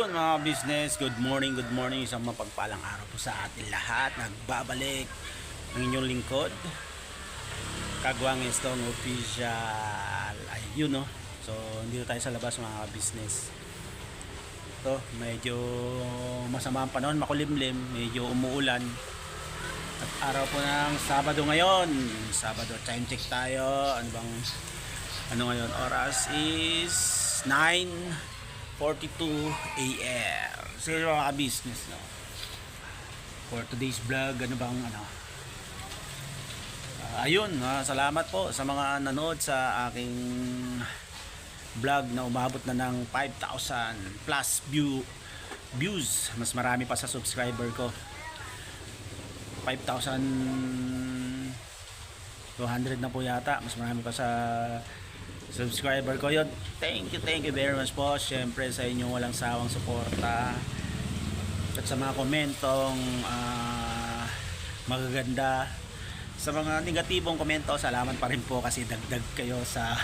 Yun mga business, good morning, isang mapagpalang araw po sa atin lahat. Nagbabalik ng inyong lingkod, Kagwang Estong Official. Ayun no. So dito tayo sa labas mga business. Ito, medyo masama ang panahon, makulimlim, medyo umuulan. At araw po ng Sabado ngayon. Sabado, time check tayo. Ano ngayon? Oras is 9:42 AM. So yun mga business, no? For today's vlog, ayun, salamat po sa mga nanood sa aking vlog na umabot na ng 5,000 plus views. Mas marami pa sa subscriber ko. 5,200 na po yata. Mas marami pa sa subscriber ko yun. Thank you very much po syempre sa inyong walang sawang suporta at sa mga komentong magaganda. Sa mga negatibong komento, salamat pa rin po kasi dagdag kayo sa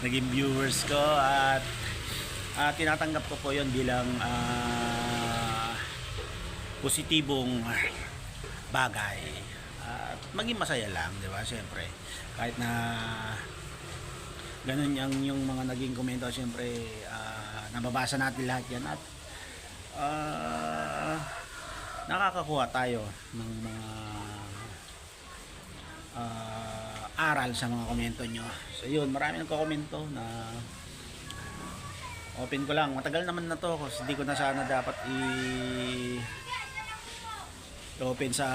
naging viewers ko at tinatanggap ko po yun bilang positibong bagay at maging masaya lang, di ba? Syempre kahit na ganun yung mga naging komento, syempre nababasa natin lahat yan at nakakakuha tayo ng mga aral sa mga komento nyo. So yun, marami nagko-komento na open ko lang, matagal naman na to kasi hindi ko na sana dapat open sa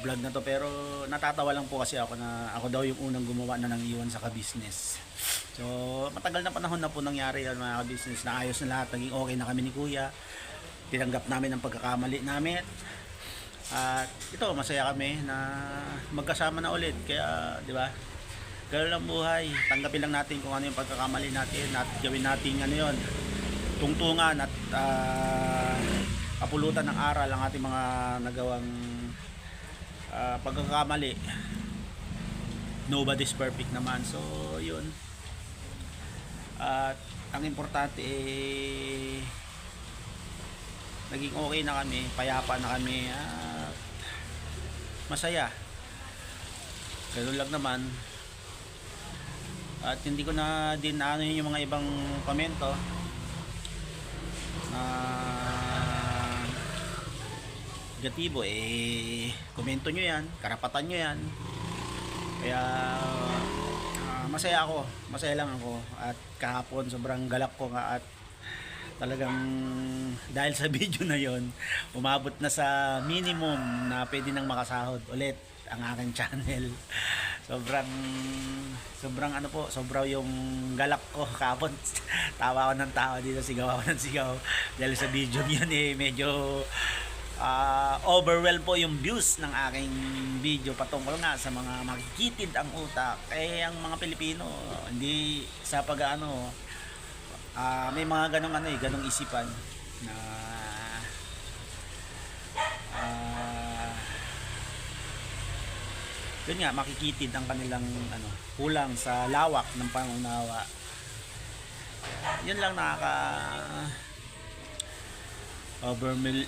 vlog na to, pero natatawa lang po kasi ako na ako daw yung unang gumawa na ng iwan sa ka-business. So matagal na panahon na po nangyari yan mga ka-business, na ayos na lahat, naging okay na kami ni Kuya, tinanggap namin ang pagkakamali namin at ito masaya kami na magkasama na ulit. Kaya di ba, gano'n lang buhay, tanggapin lang natin kung ano yung pagkakamali natin at gawin natin yun, tungtungan at kapulutan ng aral ang ating mga nagawang pagkakamali. Nobody's perfect naman. So yun, at ang importante naging okay na kami, payapa na kami at masaya. Ganoon lang naman. At hindi ko na din yung mga ibang komento negatibo, komento nyo yan, karapatan nyo yan. Kaya masaya lang ako at kahapon sobrang galak ko nga at talagang dahil sa video na yon umabot na sa minimum na pwede nang makasahod ulit ang aking channel. Sobrang sobrang yung galak ko kahapon. Tawa ako ng tawa dito, sigaw ako ng sigaw dahil sa video yun medyo overwhelm po yung views ng aking video patungkol nga sa mga makikitid ang utak. Ang mga Pilipino hindi sa may mga ganong isipan na yun nga, makikitid ang kanilang kulang sa lawak ng pangunawa. Yun lang,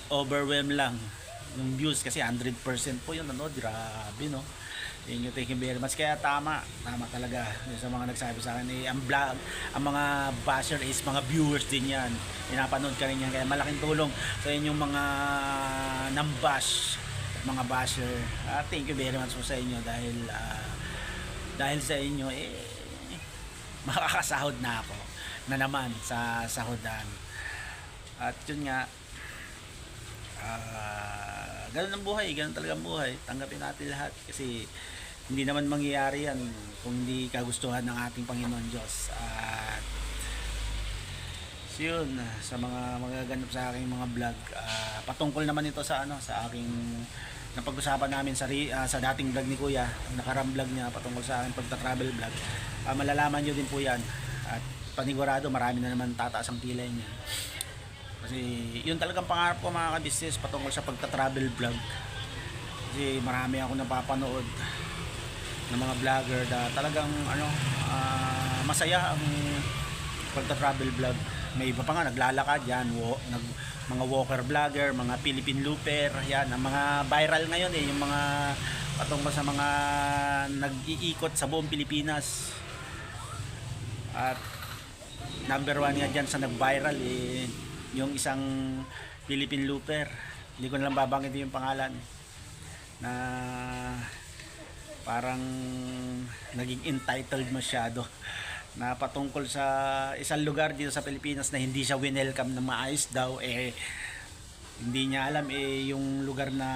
overwhelm lang yung views kasi 100% po yun, grabe, no? Thank you very much. Kaya tama talaga yung sa mga nagsabi sa akin, ang mga basher is mga viewers din yan, pinapanood ka rin yan, kaya malaking tulong sa inyong mga nambash at mga basher. Thank you very much po sa inyo dahil sa inyo makakasahod na ako na naman sa sahodan. At yun nga, ganun ang buhay, ganun talaga ang buhay. Tanggapin natin lahat kasi hindi naman mangyayari yan kung hindi kagustuhan ng ating Panginoon Diyos. At so yun, sa mga magaganap sa aking mga vlog, patungkol naman ito sa aking napag-usapan namin sa dating vlog ni Kuya, nakarang vlog niya patungkol sa aking pagta-travel vlog. Malalaman nyo din po yan at panigurado marami na naman tataas ang kilay niya. Kasi yun talagang pangarap ko mga ka-business patungkol sa pagta-travel vlog. Kasi marami ako napapanood ng mga vlogger na talagang masaya ang pagta-travel vlog. may iba pa nga naglalakad yan, mga walker vlogger, mga Philippine looper, yan ang mga viral ngayon yung mga patungkol sa mga nag-iikot sa buong Pilipinas. At number 1 nga dyan sa nag-viral yung isang Philippine looper, hindi ko na lang babanggitin yung pangalan, na parang naging entitled masyado na patungkol sa isang lugar dito sa Pilipinas na hindi siya winelcome na maayos daw. Hindi niya alam yung lugar na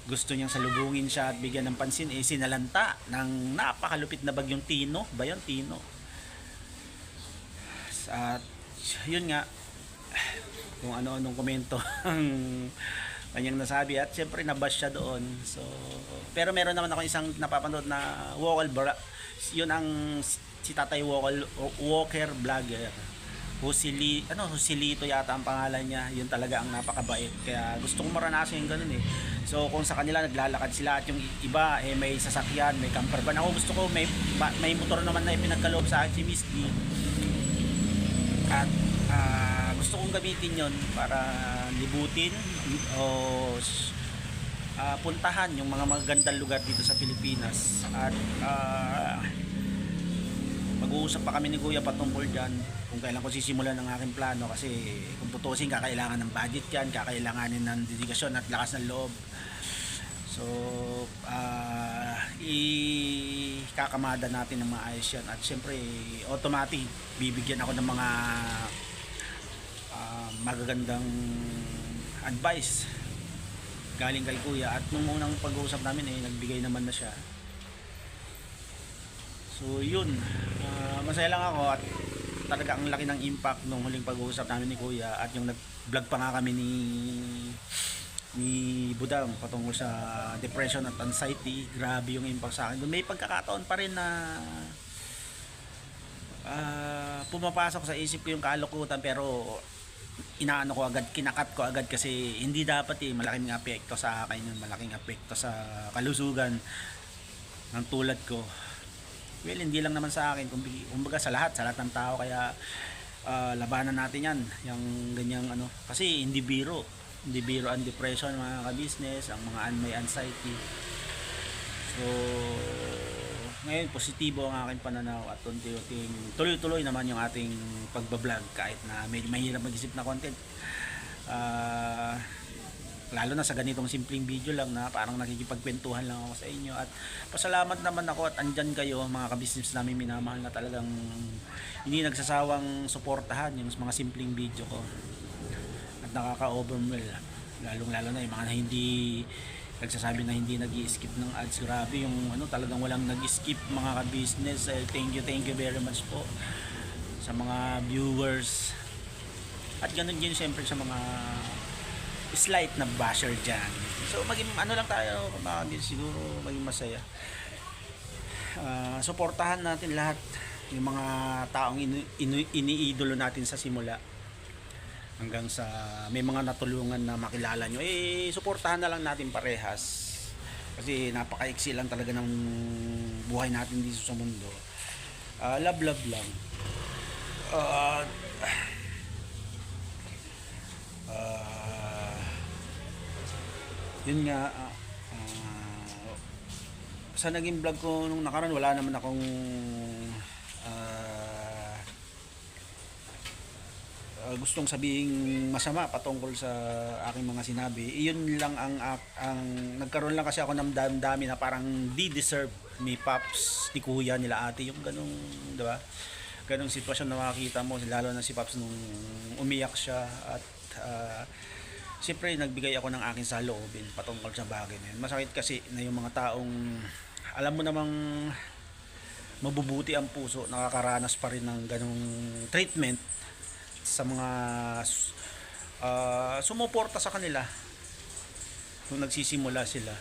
gusto niyang salubungin siya at bigyan ng pansin sinalanta ng napakalupit na bagyong Tino ba yun? Tino. At yun nga, kung ano-anong komento ang kanyang nasabi, at syempre nabash siya doon. So pero meron naman ako isang napapanood na yun ang si Tatay Walker vlogger, Joselito yata ang pangalan niya. Yun talaga ang napakabait, kaya gusto kong maranasan yung ganun So kung sa kanila naglalakad sila at yung iba may sasakyan, may camper van, ako gusto ko may motor naman na ipinagkaloob sa akin si Misty, at gusto kong gamitin yon para libutin o puntahan yung mga magagandang lugar dito sa Pilipinas. At mag-uusap pa kami ni Kuya patungkol dyan kung kailan ko sisimulan ng aking plano, kasi kung tutusin kakailangan ng budget yan, kakailanganin ng dedikasyon at lakas ng loob. So ikakamada natin ng maayos yan, at syempre automatic bibigyan ako ng mga magagandang advice galing kay Kuya. At nung unang pag-uusap namin nagbigay naman na siya. So yun, masaya lang ako, at talaga ang laki ng impact nung huling pag-uusap namin ni Kuya. At yung nag-vlog pa nga kami ni Budang patungkol sa depression at anxiety, grabe yung impact sa akin. May pagkakataon pa rin na pumapasok sa isip ko yung kalukutan, pero inaano ko agad, kinakat ko agad, kasi hindi dapat malaking apekto sa akin yun, malaking apekto sa kalusugan ng tulad ko. Well, hindi lang naman sa akin, kumbaga sa lahat ng tao, kaya labanan natin yan, yung ganyang kasi hindi biro ang depression, mga ka-business, ang mga may anxiety. So ngayon positibo ang aking pananaw, at tuloy-tuloy naman yung ating pagbablog kahit na medyo mahirap mag-isip na content, lalo na sa ganitong simpleng video lang na parang nakikipagkwentuhan lang ako sa inyo. At pasalamat naman ako at andyan kayo mga ka-business namin minamahal, na talagang hindi nagsasawang suportahan yung mga simpleng video ko, at nakaka-overwhelm, lalong lalo na yung mga hindi nagsasabi na hindi nag-i-skip ng ads. Grabe yung talagang walang nag-skip, mga ka-business. Thank you very much po sa mga viewers, at ganun din siyempre sa mga slight na basher dyan. So maging lang tayo mga siguro maging masaya. Suportahan natin lahat yung mga taong iniidolo natin sa simula hanggang sa may mga natulungan na makilala nyo, suportahan na lang natin parehas, kasi napakaiksi lang talaga ng buhay natin dito sa mundo. Love lang. Yun nga, sa naging vlog ko nung nakaraan, wala naman akong gustong sabihing masama patungkol sa aking mga sinabi. Iyon lang ang nagkaroon lang kasi ako ng damdami na parang di-deserve ni Pops, ni Kuya, nila Ate, yung ganung, di ba? Ganung sitwasyon na makikita mo, lalo na si Pops nung umiyak siya. At siyempre nagbigay ako ng aking saloobin patungkol sa bagay na yun. Masakit kasi na yung mga taong alam mo namang mabubuti ang puso, nakakaranas pa rin ng ganung treatment sa mga sumuporta sa kanila nung nagsisimula sila.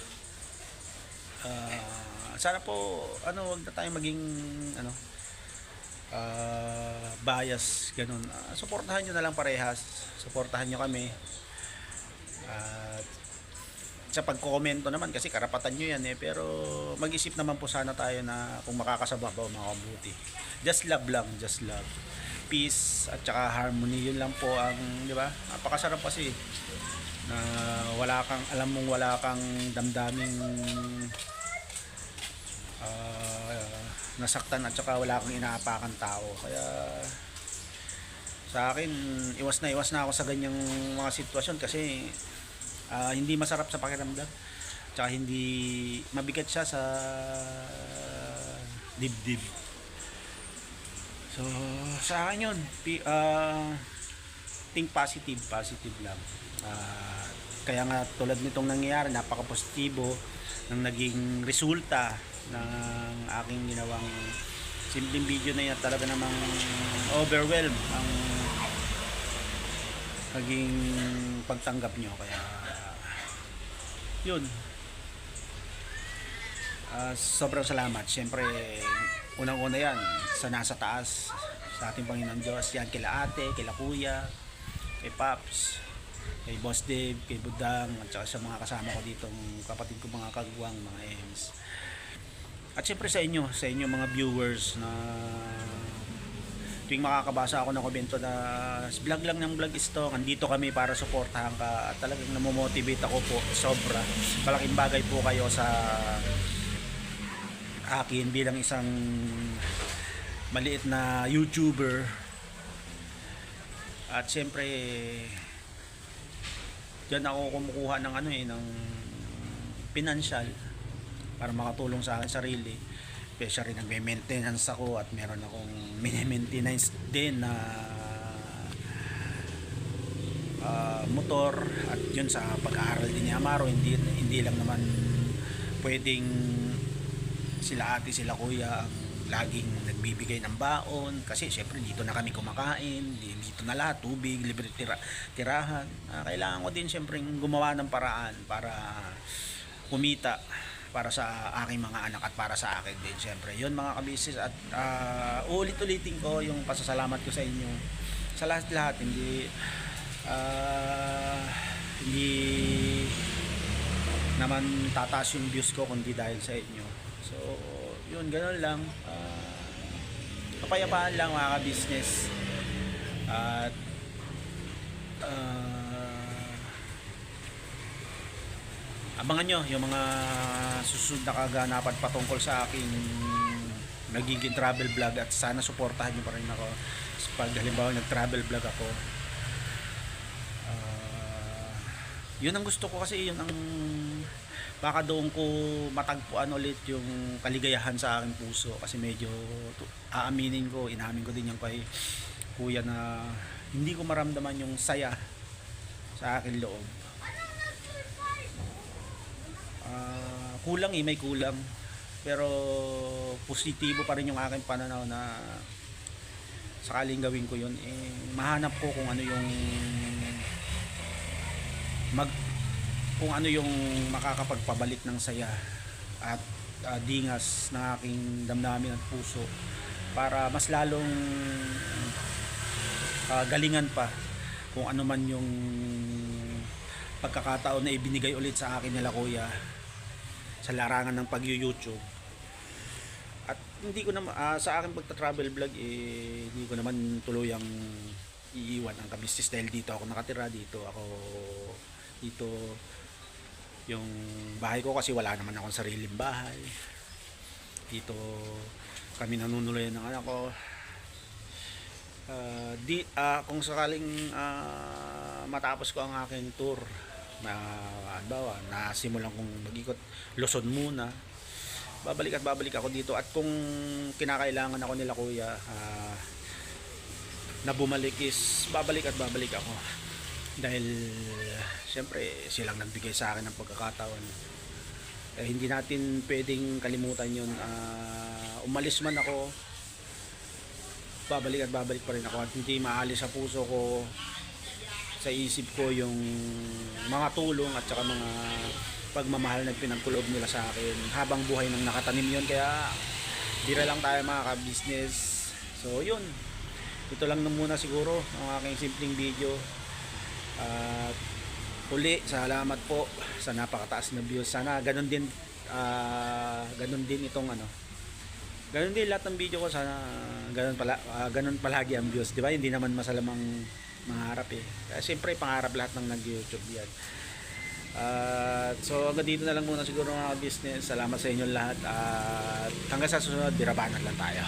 Sana po wag na tayong maging bias ganun. Suportahan nyo na lang parehas, suportahan nyo kami. sa pagkomento naman kasi karapatan nyo yan pero mag-isip naman po sana tayo na kung makakasama ba o makabuti. Just love lang, just love, peace at saka harmony, yun lang po ang, di ba, napakasarap kasi na wala kang, alam mong wala kang damdaming nasaktan at saka wala kang inaapakan tao. Kaya sa akin, iwas na ako sa ganyang mga sitwasyon kasi hindi masarap sa pakiramdam, tsaka hindi mabigat siya sa dibdib. So sa akin yun, think positive lang. Kaya nga tulad nitong nangyayari, napaka-positibo ng naging resulta ng aking ginawang simpleng video na yan. Talaga namang overwhelm ang naging pagtanggap nyo. Kaya yun, sobrang salamat. Siyempre unang-una yan sa nasa taas, sa ating Panginoon Diyos. Yan kila ate, kila kuya, kay Paps, kay Boss Dave, kay Budang, at saka sa mga kasama ko ditong kapatid ko, mga kagwang, mga Ems. At siyempre sa inyo mga viewers na tuwing makakabasa ako ng komento na vlog lang ng vlog ito, andito kami para suportahan ka, at talagang namomotivate ako po sobra. Malaking bagay po kayo sa akin bilang isang maliit na YouTuber. At siyempre diyan ako kumukuha ng ng financial para makatulong sa akin sarili. Especially nagme-maintenance ako at meron akong mini-maintenance din na motor, at yun sa pag-aaral din ni Amaro. Hindi lang naman pwedeng sila ate, sila kuya ang laging nagbibigay ng baon, kasi syempre dito na kami kumakain, dito na lahat, tubig, libre tirahan. Kailangan ko din syempre gumawa ng paraan para kumita para sa aking mga anak at para sa akin din syempre. Yun mga kabisis, at ulit-ulitin ko yung pasasalamat ko sa inyo sa lahat. Hindi naman tataas yung views ko kundi dahil sa inyo. So yun, ganoon lang. Kapayapaan lang mga ka-business. At abangan nyo yung mga susunod na kaganapan patungkol sa aking nagiging travel vlog, at sana suportahan nyo pa rin ako pag halimbawa nag-travel vlog ako. Yun ang gusto ko, kasi yun ang baka doon ko matagpuan ulit yung kaligayahan sa aking puso. Kasi medyo inamin ko din yung kay kuya na hindi ko maramdaman yung saya sa aking loob. Kulang may kulang, pero positibo pa rin yung aking pananaw na sakaling gawin ko yun, mahanap ko kung ano yung makakapagpabalik ng saya at dingas ng aking damdamin at puso, para mas lalong galingan pa kung ano man yung pagkakataon na ibinigay ulit sa akin nila kuya sa larangan ng pag-YouTube. At hindi ko naman sa akin pagta-travel vlog hindi ko naman tuluyang iiwan ang kabisnes, dahil dito ako nakatira, dito yung bahay ko, kasi wala naman akong sariling bahay. Dito kami nanunuluyan ng anak ko. Kung sakaling matapos ko ang aking tour na nasimulan kong mag-ikot Luzon muna, babalik ako dito. At kung kinakailangan ako nila kuya na bumalik, is babalik ako, dahil syempre silang nagbigay sa akin ng pagkakataon. Hindi natin pwedeng kalimutan yun. Umalis man ako, babalik pa rin ako, at hindi maalis sa puso ko, sa isip ko, yung mga tulong at saka mga pagmamahal na pinagkulob nila sa akin habang buhay nang nakatanim yun. Kaya bira lang tayo mga ka-business. So yun, ito lang na muna siguro ang aking simpleng video. At uli, salamat po sa napakataas na views. Sana ganun din itong ano. Ganun din lahat ng video ko, sana ganun palagi ang views, 'di ba? Hindi naman masalamang mangarap eh. Siyempre pangarap lahat ng nag-YouTube 'yan. So hanggang dito na lang muna siguro mga business. Salamat sa inyo lahat at hanggang sa susunod, birabanan lang tayo.